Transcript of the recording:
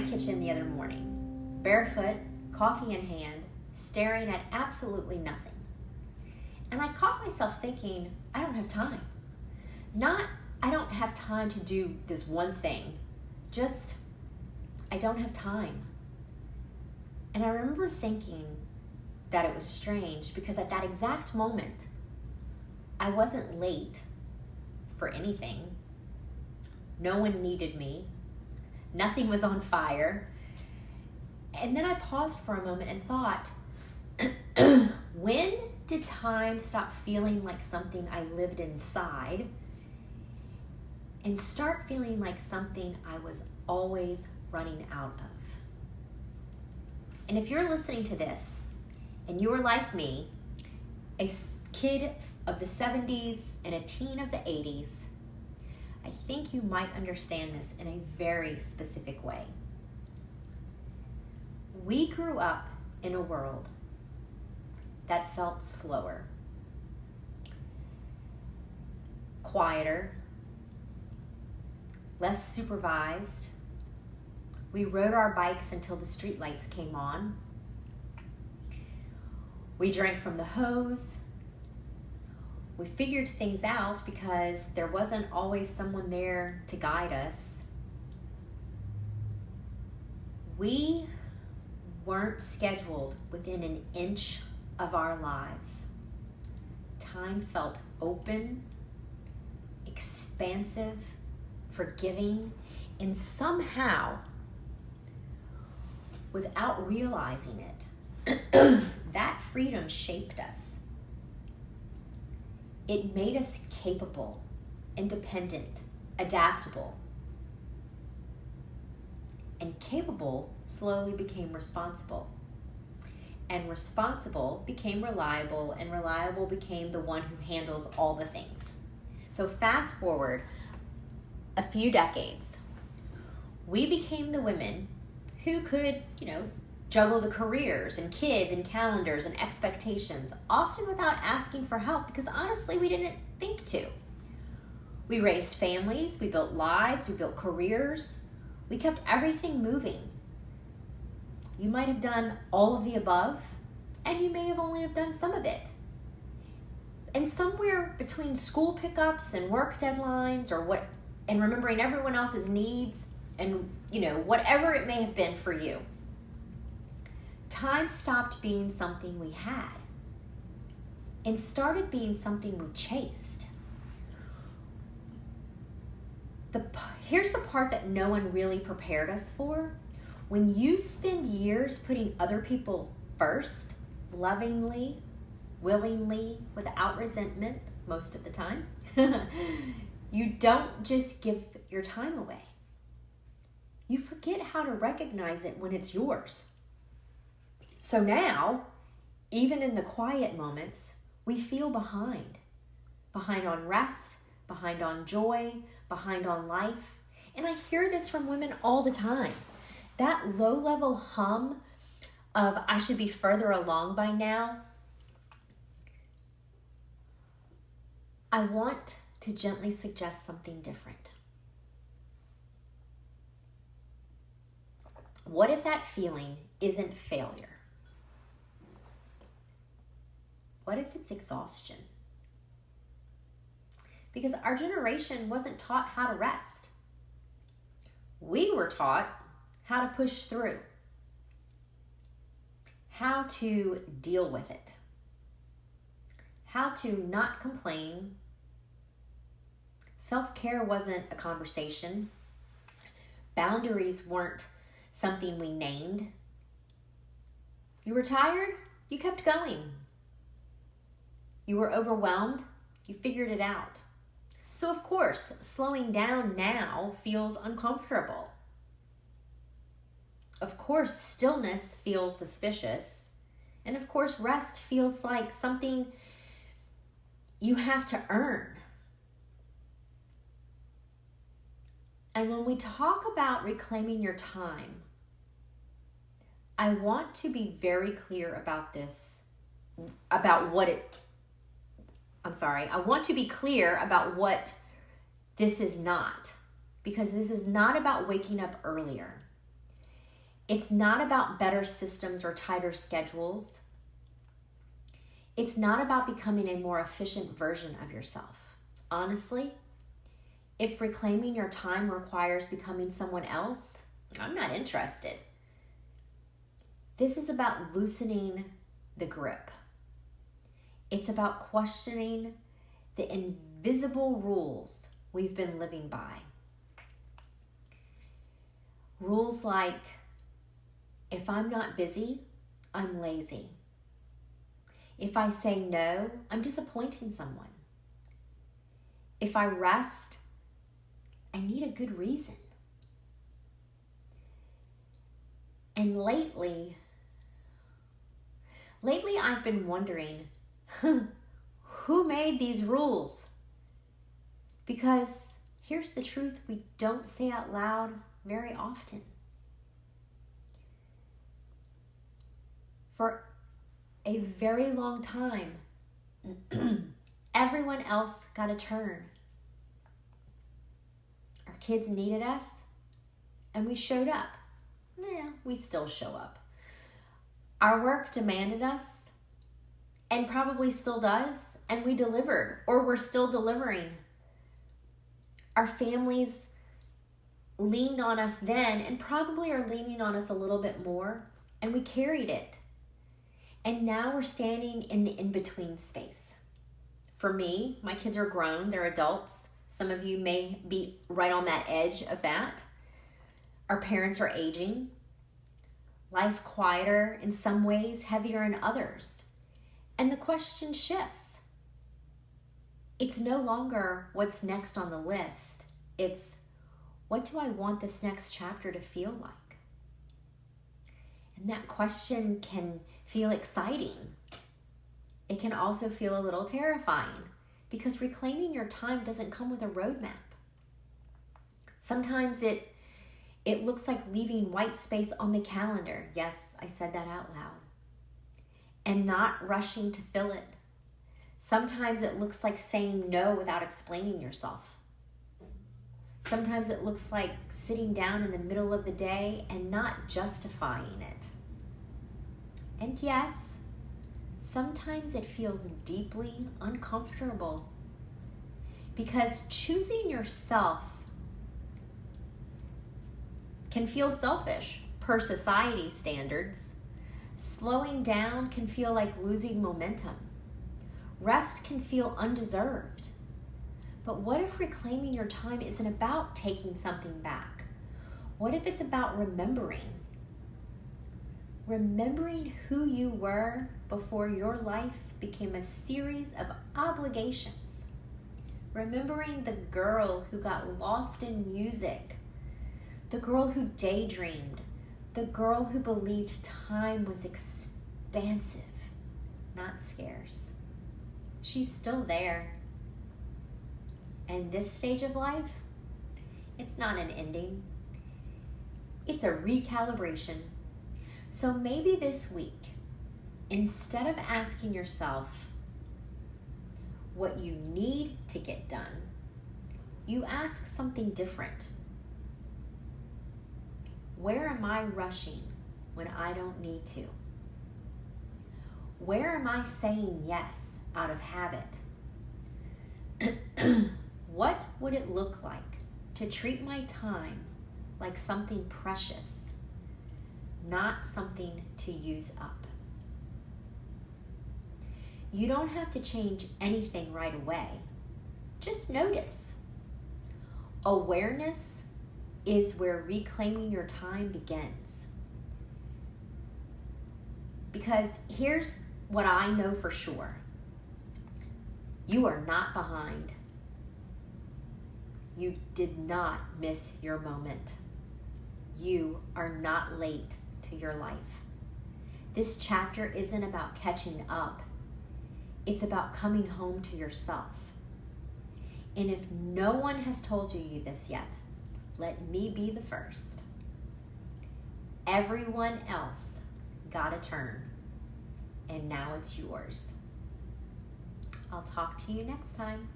kitchen the other morning, barefoot, coffee in hand, staring at absolutely nothing. And I caught myself thinking, I don't have time. Not, I don't have time to do this one thing. Just, I don't have time. And I remember thinking that it was strange because at that exact moment, I wasn't late for anything. No one needed me. Nothing was on fire. And then I paused for a moment and thought, when did time stop feeling like something I lived inside and start feeling like something I was always running out of? And if you're listening to this and you're like me, a kid of the 70s and a teen of the 80s, I think you might understand this in a very specific way. We grew up in a world that felt slower, quieter, less supervised. We rode our bikes until the streetlights came on. We drank from the hose. We figured things out because there wasn't always someone there to guide us. We weren't scheduled within an inch of our lives. Time felt open, expansive, forgiving, and somehow, without realizing it, that freedom shaped us. It made us capable, independent, adaptable. And capable slowly became responsible. And responsible became reliable, and reliable became the one who handles all the things. So fast forward a few decades, we became the women who could, juggle the careers and kids and calendars and expectations, often without asking for help because honestly, we didn't think to. We raised families, we built lives, we built careers, we kept everything moving. You might have done all of the above, and you may have only have done some of it. And somewhere between school pickups and work deadlines and remembering everyone else's needs and, whatever it may have been for you, time stopped being something we had and started being something we chased. Here's the part that no one really prepared us for. When you spend years putting other people first, lovingly, willingly, without resentment, most of the time, you don't just give your time away. You forget how to recognize it when it's yours. So now, even in the quiet moments, we feel behind. Behind on rest, behind on joy, behind on life. And I hear this from women all the time. That low-level hum of, I should be further along by now. I want to gently suggest something different. What if that feeling isn't failure? What if it's exhaustion? Because our generation wasn't taught how to rest. We were taught how to push through, how to deal with it, how to not complain. Self-care wasn't a conversation. Boundaries weren't something we named. You were tired, you kept going. You were overwhelmed, you figured it out. So of course, slowing down now feels uncomfortable. Of course, stillness feels suspicious. And of course, rest feels like something you have to earn. And when we talk about reclaiming your time, I want to be very clear about this, I want to be clear about what this is not, because this is not about waking up earlier. It's not about better systems or tighter schedules. It's not about becoming a more efficient version of yourself. Honestly, if reclaiming your time requires becoming someone else, I'm not interested. This is about loosening the grip. It's about questioning the invisible rules we've been living by. Rules like, if I'm not busy, I'm lazy. If I say no, I'm disappointing someone. If I rest, I need a good reason. And lately I've been wondering, who made these rules? Because here's the truth we don't say out loud very often. For a very long time, everyone else got a turn. Our kids needed us, and we showed up. Yeah, we still show up. Our work demanded us, and probably still does, and we delivered, or we're still delivering. Our families leaned on us then, and probably are leaning on us a little bit more, and we carried it. And now we're standing in the in-between space. For me, my kids are grown, they're adults. Some of you may be right on that edge of that. Our parents are aging. Life quieter in some ways, heavier in others. And the question shifts. It's no longer what's next on the list. It's, what do I want this next chapter to feel like? And that question can feel exciting. It can also feel a little terrifying because reclaiming your time doesn't come with a roadmap. Sometimes it looks like leaving white space on the calendar. Yes, I said that out loud. And not rushing to fill it. Sometimes it looks like saying no without explaining yourself. Sometimes it looks like sitting down in the middle of the day and not justifying it. And yes, sometimes it feels deeply uncomfortable because choosing yourself can feel selfish per society standards. Slowing down can feel like losing momentum. Rest can feel undeserved. But what if reclaiming your time isn't about taking something back? What if it's about remembering? Remembering who you were before your life became a series of obligations. Remembering the girl who got lost in music, the girl who daydreamed, the girl who believed time was expansive, not scarce. She's still there. And this stage of life, it's not an ending. It's a recalibration. So maybe this week, instead of asking yourself what you need to get done, you ask something different. Where am I rushing when I don't need to? Where am I saying yes out of habit? What would it look like to treat my time like something precious, not something to use up? You don't have to change anything right away. Just notice. Awareness is where reclaiming your time begins. Because here's what I know for sure. You are not behind. You did not miss your moment. You are not late to your life. This chapter isn't about catching up. It's about coming home to yourself. And if no one has told you this yet, let me be the first. Everyone else got a turn, and now it's yours. I'll talk to you next time.